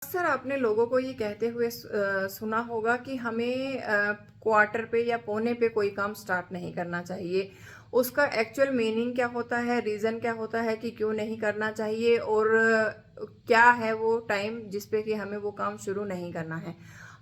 अक्सर आपने लोगों को ये कहते हुए सुना होगा कि हमें क्वार्टर पे या पौने पे कोई काम स्टार्ट नहीं करना चाहिए। उसका एक्चुअल मीनिंग क्या होता है, रीज़न क्या होता है कि क्यों नहीं करना चाहिए और क्या है वो टाइम जिस पे कि हमें वो काम शुरू नहीं करना है।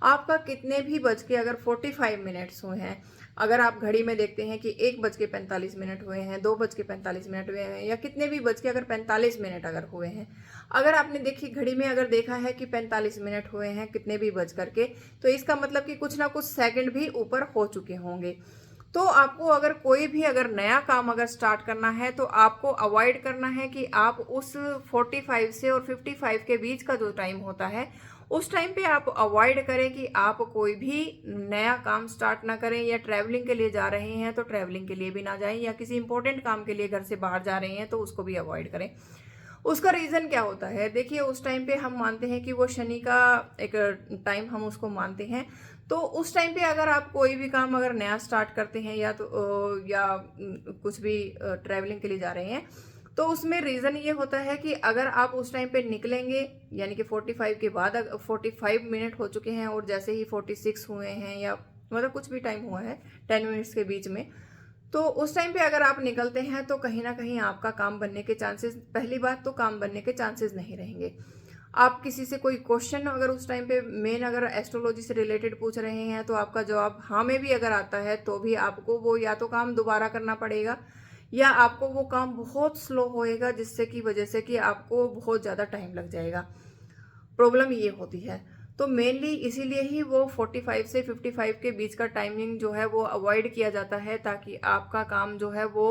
आपका कितने भी बज के अगर 45 मिनट्स हुए हैं, अगर आप घड़ी में देखते हैं कि 1 बज के 45 मिनट हुए हैं, 2 बज के 45 मिनट हुए हैं या कितने भी बज के अगर 45 मिनट अगर हुए हैं, अगर आपने देखी घड़ी में अगर देखा है कि 45 मिनट हुए हैं कितने भी बज करके, तो इसका मतलब कि कुछ ना कुछ सेकंड भी ऊपर हो चुके होंगे। तो आपको अगर कोई भी अगर नया काम अगर स्टार्ट करना है तो आपको अवॉइड करना है कि आप उस 45 से और 55 के बीच का जो टाइम होता है उस टाइम पे आप अवॉइड करें कि आप कोई भी नया काम स्टार्ट ना करें, या ट्रैवलिंग के लिए जा रहे हैं तो ट्रैवलिंग के लिए भी ना जाएं, या किसी इंपॉर्टेंट काम के लिए घर से बाहर जा रहे हैं तो उसको भी अवॉइड करें। उसका रीज़न क्या होता है, देखिए उस टाइम पे हम मानते हैं कि वो शनि का एक टाइम हम उसको मानते हैं। तो उस टाइम पे अगर आप कोई भी काम अगर नया स्टार्ट करते हैं या तो कुछ भी ट्रैवलिंग के लिए जा रहे हैं, तो उसमें रीज़न ये होता है कि अगर आप उस टाइम पे निकलेंगे, यानी कि 45 के बाद 45 मिनट हो चुके हैं और जैसे ही 46 हुए हैं या मतलब कुछ भी टाइम हुआ है 10 मिनट्स के बीच में, तो उस टाइम पे अगर आप निकलते हैं तो कहीं ना कहीं आपका काम बनने के चांसेस, पहली बात तो काम बनने के चांसेस नहीं रहेंगे। आप किसी से कोई क्वेश्चन अगर उस टाइम पे मेन अगर एस्ट्रोलॉजी से रिलेटेड पूछ रहे हैं तो आपका जवाब हाँ में भी अगर आता है तो भी आपको वो या तो काम दोबारा करना पड़ेगा, या आपको वो काम बहुत स्लो होएगा जिससे कि वजह से कि आपको बहुत ज़्यादा टाइम लग जाएगा। प्रॉब्लम ये होती है। तो मेनली इसीलिए ही वो 45 से 55 के बीच का टाइमिंग जो है वो अवॉइड किया जाता है, ताकि आपका काम जो है वो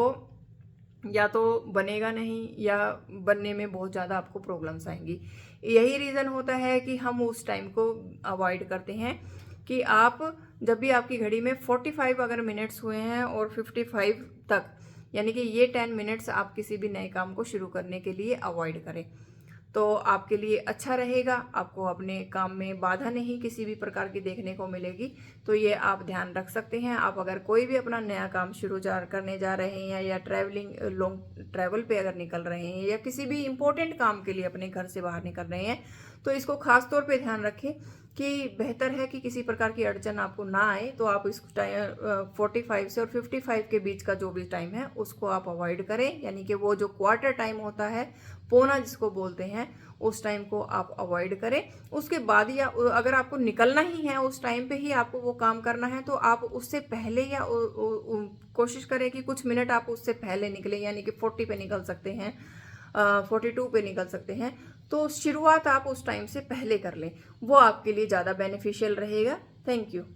या तो बनेगा नहीं या बनने में बहुत ज़्यादा आपको प्रॉब्लम्स आएंगी। यही रीज़न होता है कि हम उस टाइम को अवॉइड करते हैं कि आप जब भी आपकी घड़ी में 45 अगर मिनट्स हुए हैं और 55 तक, यानी कि ये 10 मिनट्स आप किसी भी नए काम को शुरू करने के लिए अवॉइड करें, तो आपके लिए अच्छा रहेगा। आपको अपने काम में बाधा नहीं किसी भी प्रकार की देखने को मिलेगी। तो ये आप ध्यान रख सकते हैं। आप अगर कोई भी अपना नया काम शुरू करने जा रहे हैं या ट्रैवलिंग लॉन्ग ट्रैवल पे अगर निकल रहे हैं या किसी भी इंपॉर्टेंट काम के लिए अपने घर से बाहर निकल रहे हैं, तो इसको खास तौर पे ध्यान रखें कि बेहतर है कि किसी प्रकार की अड़चन आपको ना आए। तो आप इस टाइम 45 से और 55 के बीच का जो भी टाइम है उसको आप अवॉइड करें, यानी कि वो जो क्वार्टर टाइम होता है, पौना जिसको बोलते हैं, उस टाइम को आप अवॉइड करें। उसके बाद या अगर आपको निकलना ही है उस टाइम पे ही आपको वो काम करना है तो आप उससे पहले या कोशिश करें कि कुछ मिनट आप उससे पहले निकलें, यानी कि 40 पे निकल सकते हैं, 42 पे निकल सकते हैं। तो शुरुआत आप उस टाइम से पहले कर लें, वो आपके लिए ज़्यादा बेनिफिशियल रहेगा। Thank you.